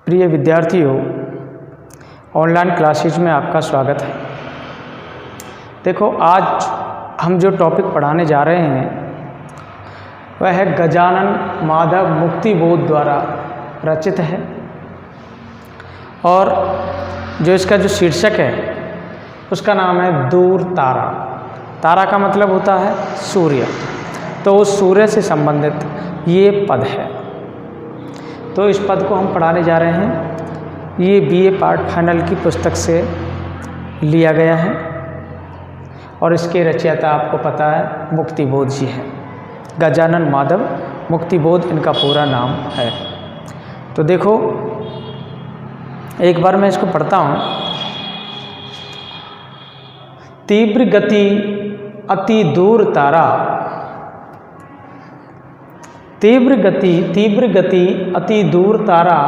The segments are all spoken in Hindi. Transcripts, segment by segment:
प्रिय विद्यार्थियों, ऑनलाइन क्लासेज में आपका स्वागत है। देखो, आज हम जो टॉपिक पढ़ाने जा रहे हैं वह है गजानन माधव मुक्तिबोध द्वारा रचित है और जो इसका जो शीर्षक है उसका नाम है दूर तारा। तारा का मतलब होता है सूर्य, तो उस सूर्य से संबंधित ये पद है। तो इस पद को हम पढ़ाने जा रहे हैं। ये बीए पार्ट फाइनल की पुस्तक से लिया गया है और इसके रचयिता आपको पता है मुक्तिबोध जी हैं। गजानन माधव मुक्तिबोध इनका पूरा नाम है। तो देखो, एक बार मैं इसको पढ़ता हूँ। तीव्र गति अति दूर तारा, तीव्र गति अति दूर तारा,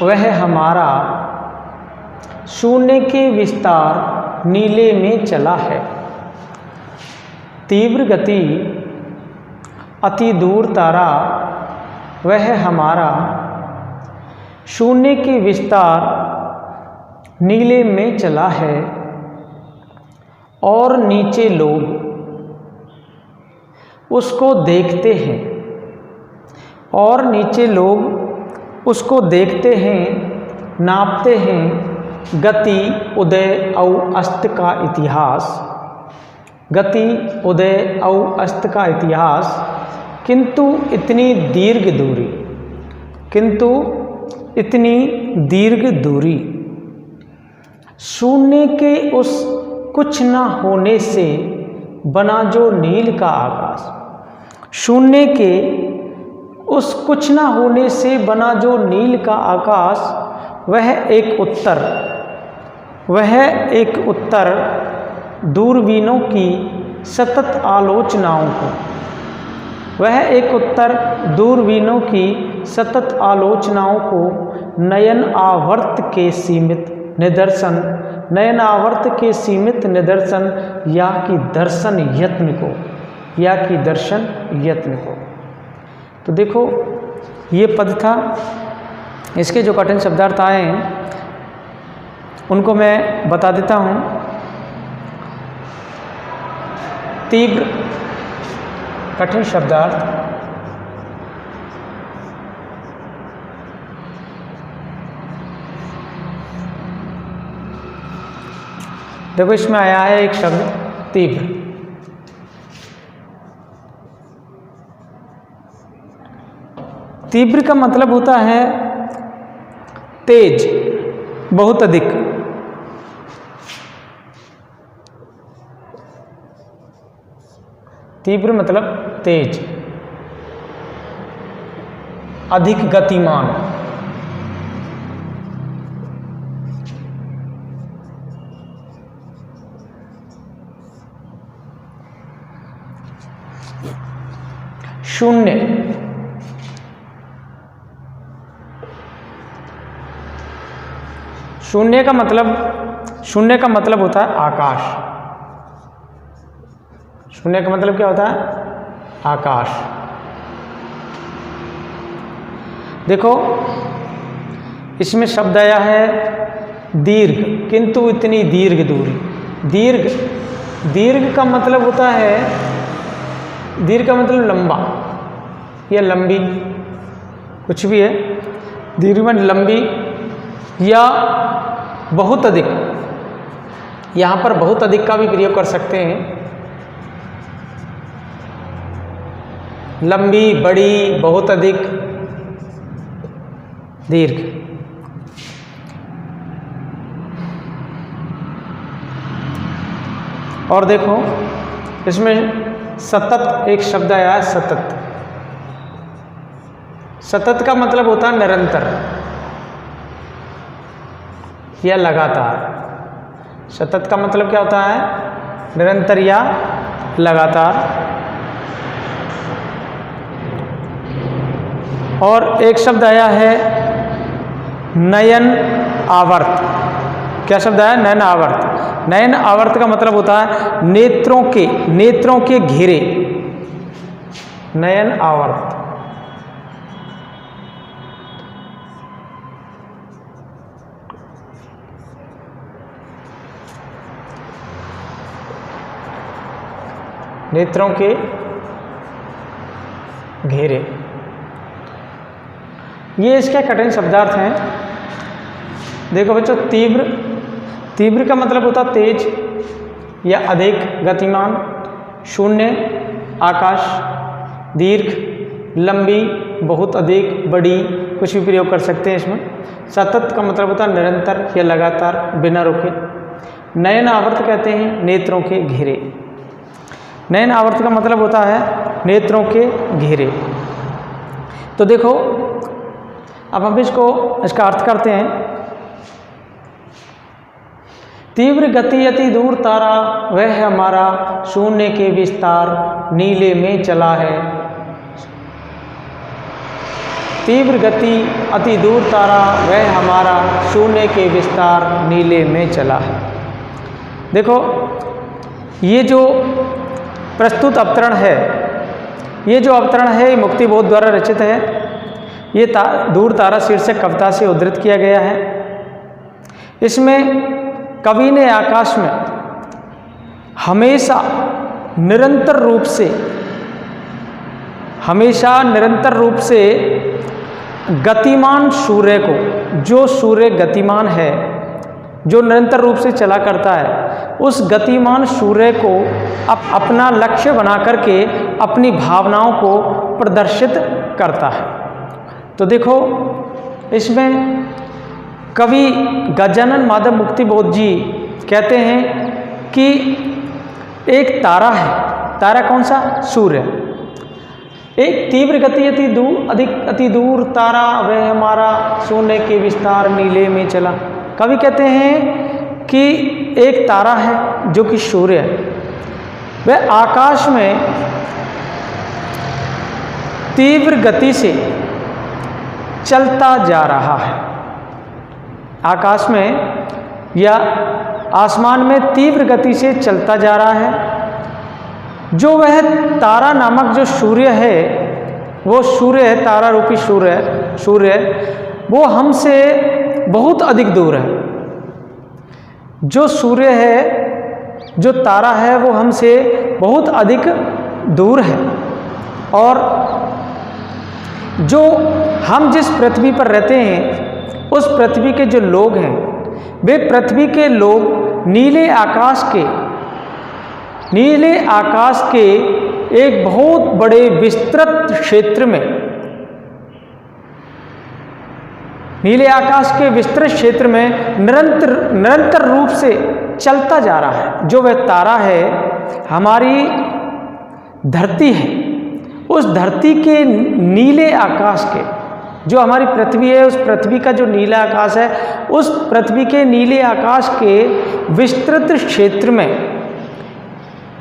वह हमारा शून्य के विस्तार नीले में चला है। तीव्र गति अति दूर तारा, वह हमारा शून्य के विस्तार नीले में चला है और नीचे लोग उसको देखते हैं, और नीचे लोग उसको देखते हैं, नापते हैं गति उदय और अस्त का इतिहास, गति उदय और अस्त का इतिहास। किंतु इतनी दीर्घ दूरी शून्य के उस कुछ न होने से बना जो नील का आकाश, शून्य के उस कुछ न होने से बना जो नील का आकाश, वह एक उत्तर दूरबीनों की सतत आलोचनाओं को, वह एक उत्तर दूरबीनों की सतत आलोचनाओं को नयन आवर्त के सीमित निदर्शन या कि दर्शन यत्न को। तो देखो, ये पद था। इसके जो कठिन शब्दार्थ आए हैं उनको मैं बता देता हूँ। तीव्र कठिन शब्दार्थ, देखो इसमें आया है एक शब्द तीव्र। तीव्र का मतलब होता है तेज, बहुत अधिक। तीव्र मतलब तेज, अधिक गतिमान। शून्य का मतलब होता है आकाश। शून्य का मतलब क्या होता है? आकाश। देखो, इसमें शब्द आया है दीर्घ, किंतु इतनी दीर्घ दूरी। दीर्घ का मतलब होता है, दीर्घ का मतलब लंबा या लंबी, कुछ भी है। दीर्घ में लंबी या बहुत अधिक। यहाँ पर बहुत अधिक का भी प्रयोग कर सकते हैं। लंबी, बड़ी, बहुत अधिक, दीर्घ। और देखो, इसमें सतत एक शब्द आया है, सतत। सतत का मतलब होता है निरंतर या लगातार। सतत का मतलब क्या होता है? निरंतर या लगातार। और एक शब्द आया है नयन आवर्त। क्या शब्द आया? नयन आवर्त। नयन आवर्त का मतलब होता है नेत्रों के घेरे। नयन आवर्त। नेत्रों के घेरे। ये इसके कठिन शब्दार्थ हैं। देखो बच्चों, तीव्र, तीव्र का मतलब होता तेज या अधिक, गतिमान, शून्य, आकाश, दीर्घ, लंबी, बहुत अधिक, बड़ी, कुछ भी प्रयोग कर सकते हैं इसमें। सतत का मतलब होता है निरंतर या लगातार, बिना रुके। नयन आवर्त कहते हैं नेत्रों के घेरे। नयन आवर्त का मतलब होता है नेत्रों के घेरे। तो देखो अब हम इसका अर्थ करते हैं। तीव्र गति अति दूर तारा, वह हमारा शून्य के विस्तार नीले में चला है। तीव्र गति अति दूर तारा, वह हमारा शून्य के विस्तार नीले में चला है। देखो ये जो प्रस्तुत अवतरण है, ये जो अवतरण है ये मुक्तिबोध द्वारा रचित है। ये दूर तारा शीर्षक कविता से उद्धृत किया गया है। इसमें कवि ने आकाश में हमेशा निरंतर रूप से गतिमान सूर्य को, जो सूर्य गतिमान है, जो निरंतर रूप से चला करता है, उस गतिमान सूर्य को अपना लक्ष्य बना करके अपनी भावनाओं को प्रदर्शित करता है। तो देखो इसमें कवि गजानन माधव मुक्तिबोध जी कहते हैं कि एक तारा है। तारा कौन सा? सूर्य। एक तीव्र गति अति दूर तारा, वह हमारा शून्य के विस्तार नीले में चला। कवि कहते हैं कि एक तारा है जो कि सूर्य है, वह आकाश में तीव्र गति से चलता जा रहा है। आकाश में या आसमान में तीव्र गति से चलता जा रहा है। जो वह तारा नामक जो सूर्य है, वो सूर्य है, तारा रूपी सूर्य, वो हमसे बहुत अधिक दूर है। जो सूर्य है, जो तारा है, वो हमसे बहुत अधिक दूर है। और जो हम जिस पृथ्वी पर रहते हैं, उस पृथ्वी के जो लोग हैं, वे पृथ्वी के लोग नीले आकाश के एक बहुत बड़े विस्तृत क्षेत्र में, नीले आकाश के विस्तृत क्षेत्र में निरंतर रूप से चलता जा रहा है। जो वह तारा है हमारी धरती है, उस धरती के नीले आकाश के, जो हमारी पृथ्वी है, उस पृथ्वी का जो नीला आकाश है, उस पृथ्वी के नीले आकाश के विस्तृत क्षेत्र में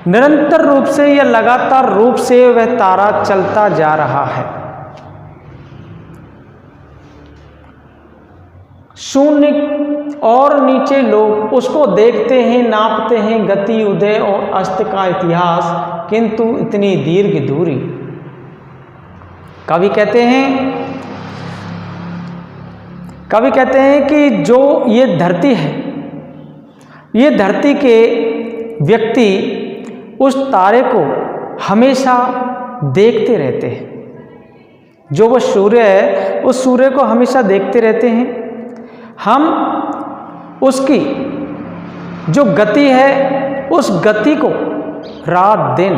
निरंतर रूप से या लगातार रूप से वह तारा चलता जा रहा है। शून्य और नीचे लोग उसको देखते हैं, नापते हैं गति, उदय और अस्त का इतिहास, किंतु इतनी दीर्घ दूरी। कवि कहते हैं कि जो ये धरती है, ये धरती के व्यक्ति उस तारे को हमेशा देखते रहते हैं। जो वो सूर्य है, उस सूर्य को हमेशा देखते रहते हैं। हम उसकी जो गति है, उस गति को रात दिन,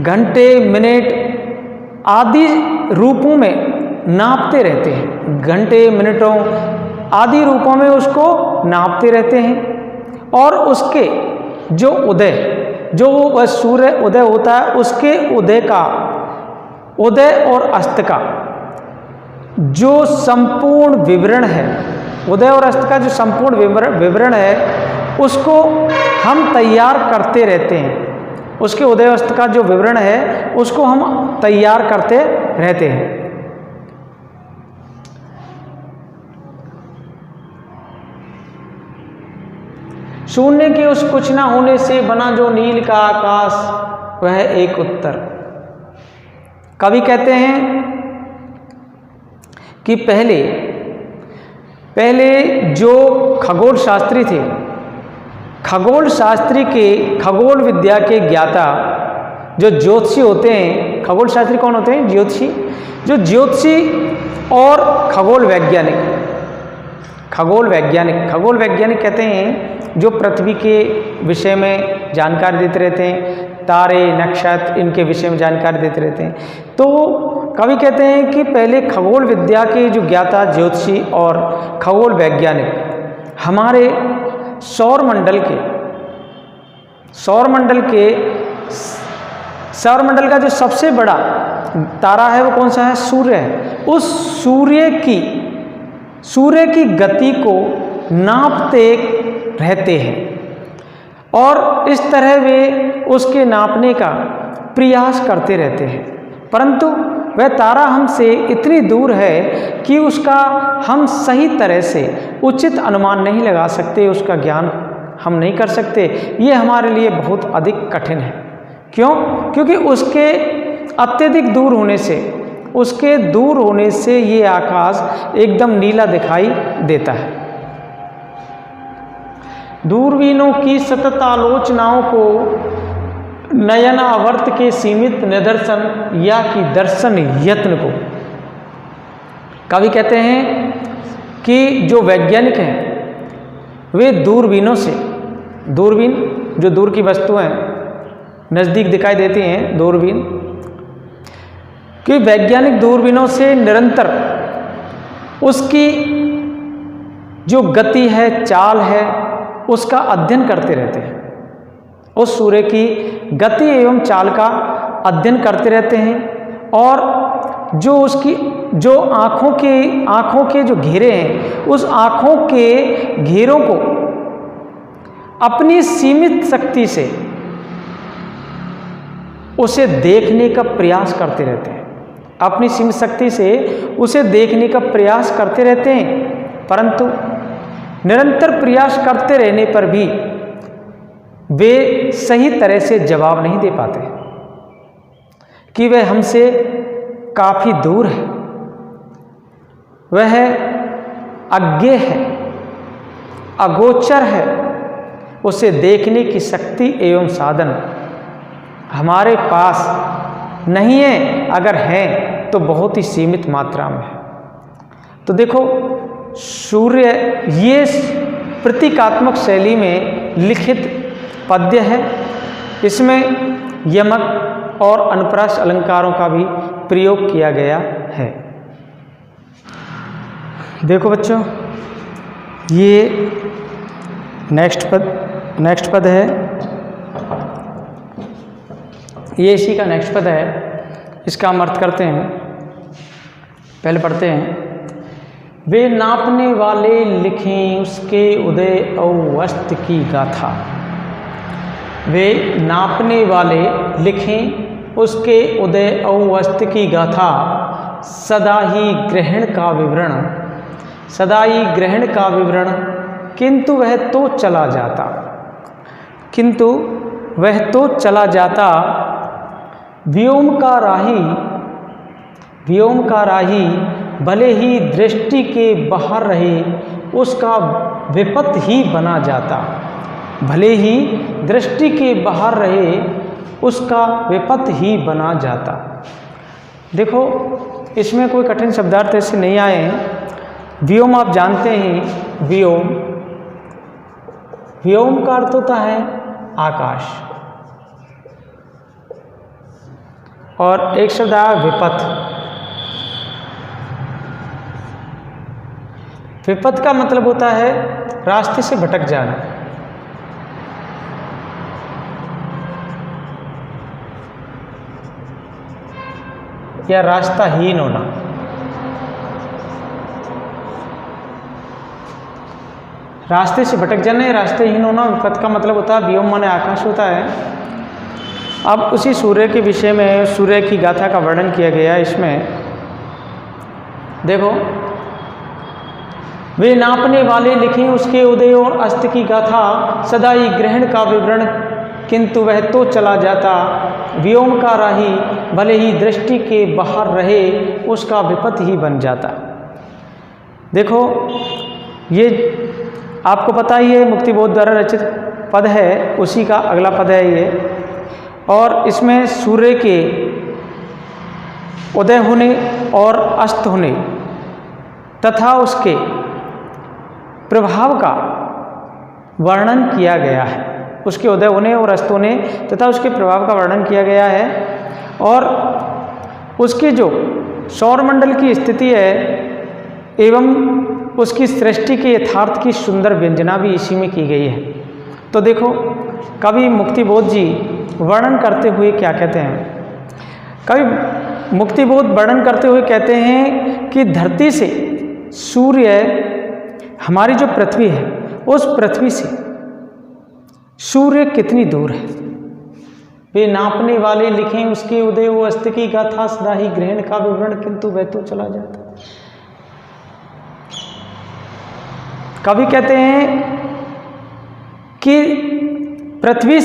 घंटे मिनट आदि रूपों में नापते रहते हैं। घंटे मिनटों आदि रूपों में उसको नापते रहते हैं। और उसके जो उदय, जो वह सूर्य उदय होता है, उसके उदय और अस्त का जो संपूर्ण विवरण है, उदय और अस्त का जो संपूर्ण विवरण है, उसको हम तैयार करते रहते हैं। उसके उदय अस्त का जो विवरण है, उसको हम तैयार करते रहते हैं। शून्य के उस कुछ ना होने से बना जो नील का आकाश, वह एक उत्तर। कवि कहते हैं कि पहले जो खगोल शास्त्री थे, खगोल शास्त्री के, खगोल विद्या के ज्ञाता जो ज्योतिषी होते हैं, खगोल शास्त्री कौन होते हैं? ज्योतिषी। जो ज्योतिषी और खगोल वैज्ञानिक कहते हैं जो पृथ्वी के विषय में जानकारी देते रहते हैं, तारे नक्षत्र इनके विषय में जानकारी देते रहते हैं। तो कवि कहते हैं कि पहले खगोल विद्या के जो ज्ञाता ज्योतिषी और खगोल वैज्ञानिक हमारे सौर मंडल का जो सबसे बड़ा तारा है वो कौन सा है? सूर्य है। उस सूर्य की गति को नापते रहते हैं और इस तरह वे उसके नापने का प्रयास करते रहते हैं, परंतु वह तारा हमसे इतनी दूर है कि उसका हम सही तरह से उचित अनुमान नहीं लगा सकते, उसका ज्ञान हम नहीं कर सकते। ये हमारे लिए बहुत अधिक कठिन है। क्यों? क्योंकि उसके अत्यधिक दूर होने से ये आकाश एकदम नीला दिखाई देता है। दूरबीनों की सतत आलोचनाओं को नयनावर्त के सीमित निदर्शन या कि दर्शन यत्न को कवि कहते हैं कि जो वैज्ञानिक हैं वे दूरबीन जो दूर की वस्तुएं नज़दीक दिखाई देती हैं, दूरबीन कि वैज्ञानिक दूरबीनों से निरंतर उसकी जो गति है, चाल है, उसका अध्ययन करते रहते हैं। उस सूर्य की गति एवं चाल का अध्ययन करते रहते हैं और जो आँखों के जो घेरे हैं, उस आँखों के घेरों को अपनी सीमित शक्ति से उसे देखने का प्रयास करते रहते हैं। अपनी सीमित शक्ति से उसे देखने का प्रयास करते रहते हैं, परंतु निरंतर प्रयास करते रहने पर भी वे सही तरह से जवाब नहीं दे पाते कि वह हमसे काफ़ी दूर है, वह अज्ञेय है, अगोचर है। उसे देखने की शक्ति एवं साधन हमारे पास नहीं है, अगर है तो बहुत ही सीमित मात्रा में है। तो देखो सूर्य, ये प्रतीकात्मक शैली में लिखित पद्य है। इसमें यमक और अनुप्रास अलंकारों का भी प्रयोग किया गया है। देखो बच्चों, ये नेक्स्ट पद है, ये इसी का नेक्स्ट पद है। इसका हम अर्थ करते हैं, पहले पढ़ते हैं। वे नापने वाले लिखें उसके उदय और अस्त की गाथा। वे नापने वाले लिखें उसके उदय और अस्त की गाथा, सदा ही ग्रहण का विवरण, किंतु वह तो चला जाता, व्योम का राही भले ही दृष्टि के बाहर रहे, उसका विपत ही बना जाता। भले ही दृष्टि के बाहर रहे, उसका विपत ही बना जाता। देखो, इसमें कोई कठिन शब्दार्थ ऐसे नहीं आए हैं। व्योम आप जानते हैं, व्योम का अर्थ होता है आकाश, और एक शब्द आया विपत। विपत का मतलब होता है रास्ते से भटक जाना। या रास्ताहीन होना। रास्ते से भटक जाना या रास्तेहीन होना विपत का मतलब होता है। व्योम माने आकाश होता है। अब उसी सूर्य के विषय में सूर्य की गाथा का वर्णन किया गया। इसमें देखो, वे नापने वाले लिखें उसके उदय और अस्त की गाथा, सदा ही ग्रहण का विवरण, किंतु वह तो चला जाता। व्योम का राही भले ही दृष्टि के बाहर रहे, उसका विपत ही बन जाता। देखो, ये आपको पता ही है मुक्तिबोध द्वारा रचित पद है, उसी का अगला पद है ये। और इसमें सूर्य के उदय होने और अस्त होने तथा उसके प्रभाव का वर्णन किया गया है। उसके उदय होने और अस्त होने तथा उसके प्रभाव का वर्णन किया गया है। और उसकी जो सौरमंडल की स्थिति है एवं उसकी सृष्टि के यथार्थ की सुंदर व्यंजना भी इसी में की गई है। तो देखो कवि मुक्तिबोध जी वर्णन करते हुए क्या कहते हैं। कवि मुक्तिबोध वर्णन करते हुए कहते हैं कि धरती से सूर्य, हमारी जो पृथ्वी है, उस पृथ्वी से सूर्य कितनी दूर है। वे नापने वाले लिखें उसके उदय व अस्त की गाथा, सदा ही ग्रहण का विवरण, किंतु वह तो चला जाता। कवि कहते हैं कि पृथ्वी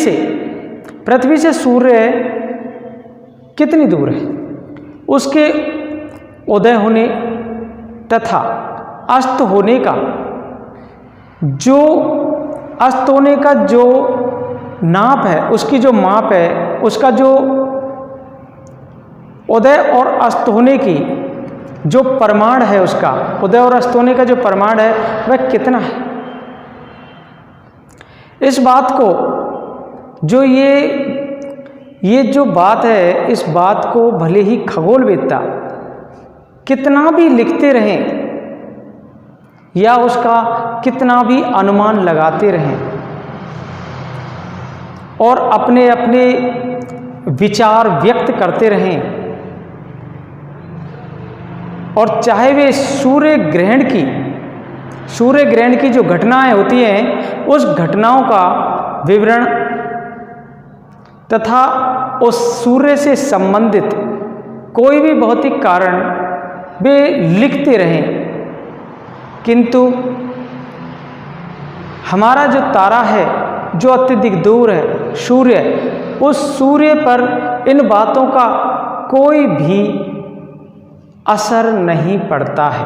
से सूर्य कितनी दूर है, उसके उदय होने तथा अस्त होने का जो नाप है, उसकी जो माप है, उसका जो उदय और अस्त होने की जो परिमाण है, उसका उदय और अस्त होने का जो परिमाण है वह कितना है। इस बात को जो ये जो बात है, इस बात को भले ही खगोलवेत्ता कितना भी लिखते रहें या उसका कितना भी अनुमान लगाते रहें और अपने अपने विचार व्यक्त करते रहें, और चाहे वे सूर्य ग्रहण की जो घटनाएं होती हैं, उस घटनाओं का विवरण तथा उस सूर्य से संबंधित कोई भी भौतिक कारण वे लिखते रहें, किंतु हमारा जो तारा है, जो अत्यधिक दूर है, सूर्य, उस सूर्य पर इन बातों का कोई भी असर नहीं पड़ता है।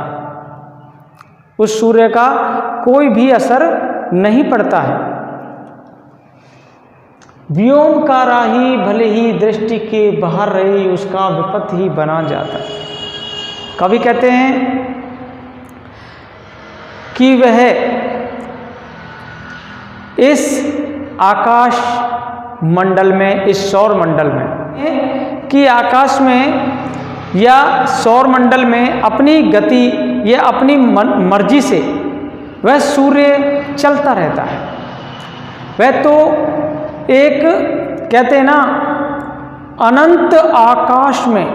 उस सूर्य का कोई भी असर नहीं पड़ता है। व्योम का राही भले ही दृष्टि के बाहर रही, उसका विपत्त ही बना जाता है। कवि कहते हैं कि वह इस आकाश मंडल में, इस सौर मंडल में, कि आकाश में या सौर मंडल में अपनी गति या अपनी मर्जी से वह सूर्य चलता रहता है। वह तो एक कहते हैं ना, अनंत आकाश में,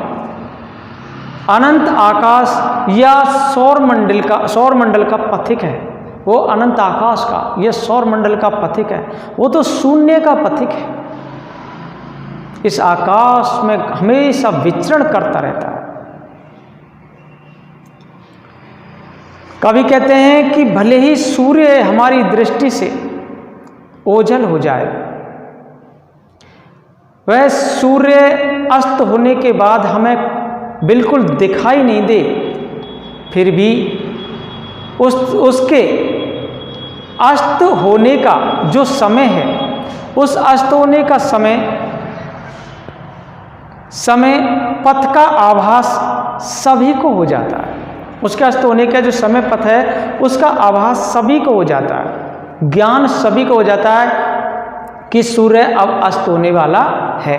अनंत आकाश या सौर मंडल का पथिक है। वो अनंत आकाश का, यह सौर मंडल का पथिक है, वो तो शून्य का पथिक है। इस आकाश में हमेशा विचरण करता रहता है। कवि कहते हैं कि भले ही सूर्य हमारी दृष्टि से ओझल हो जाए, वह सूर्य अस्त होने के बाद हमें बिल्कुल दिखाई नहीं दे, फिर भी उसके अस्त होने का जो समय है, उस अस्त होने का समय पथ का आभास सभी को हो जाता है। उसके अस्त होने का जो समय पथ है, उसका आभास सभी को हो जाता है, ज्ञान सभी को हो जाता है कि सूर्य अब अस्त होने वाला है।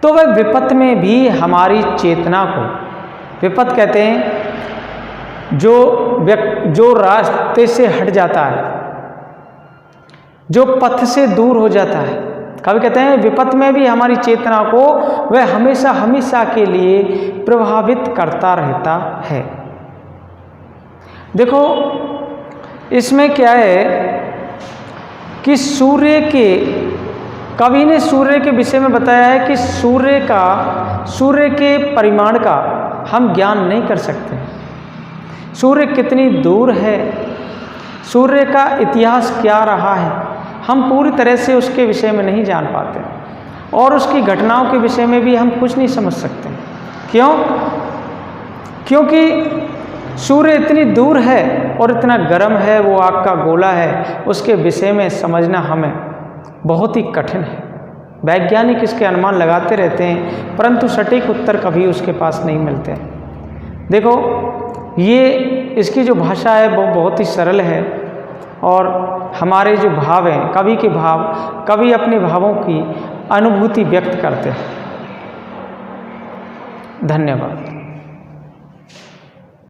तो वह विपत्त में भी हमारी चेतना को, विपत्त कहते हैं जो रास्ते से हट जाता है, जो पथ से दूर हो जाता है। कवि कहते हैं विपत्त में भी हमारी चेतना को वह हमेशा के लिए प्रभावित करता रहता है। देखो इसमें क्या है कि कवि ने सूर्य के विषय में बताया है कि सूर्य के परिमाण का हम ज्ञान नहीं कर सकते। सूर्य कितनी दूर है, सूर्य का इतिहास क्या रहा है, हम पूरी तरह से उसके विषय में नहीं जान पाते, और उसकी घटनाओं के विषय में भी हम कुछ नहीं समझ सकते। क्यों? क्योंकि सूर्य इतनी दूर है और इतना गर्म है, वो आग का गोला है, उसके विषय में समझना हमें बहुत ही कठिन है। वैज्ञानिक इसके अनुमान लगाते रहते हैं, परंतु सटीक उत्तर कभी उसके पास नहीं मिलते। देखो, ये इसकी जो भाषा है वो बहुत ही सरल है और हमारे जो भाव हैं, कवि के भाव, कवि अपने भावों की अनुभूति व्यक्त करते हैं। धन्यवाद।